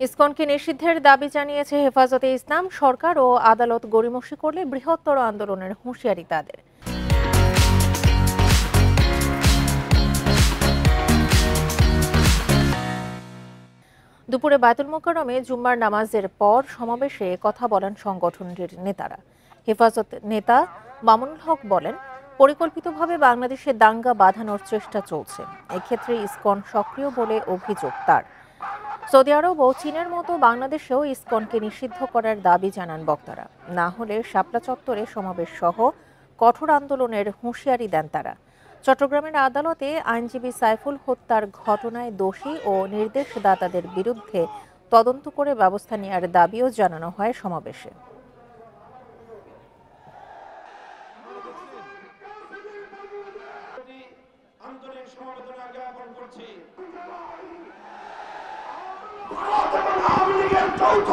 ইসকনকে নিষিদ্ধের দাবি জানিয়েছে হেফাজতে ইসলাম। সরকার ও আদালত গড়িমসি করলে বৃহত্তর আন্দোলনের হুঁশিয়ারি তাদের। দুপুরে বায়তুল মোকাররমে জুম্মার নামাজের পর সমাবেশে কথা বলেন সংগঠনটির নেতারা। হেফাজত নেতা মামুনুল হক বলেন, পরিকল্পিতভাবে বাংলাদেশে দাঙ্গা বাঁধানোর চেষ্টা চলছে। এক্ষেত্রে ইসকন সক্রিয় বলে অভিযোগ তার। সৌদি আরব ও চীনের মতো বাংলাদেশেও ইসকনকে নিষিদ্ধ করার দাবি জানান বক্তারা। না হলে শাপলা চত্বরে সমাবেশ সহ কঠোর আন্দোলনের হুঁশিয়ারি দেন তারা। চট্টগ্রামের আদালতে আইনজীবী সাইফুল হত্যার ঘটনায় দোষী ও নির্দেশদাতাদের বিরুদ্ধে তদন্ত করে ব্যবস্থা নেওয়ার দাবিও জানানো হয় সমাবেশে। যৌথ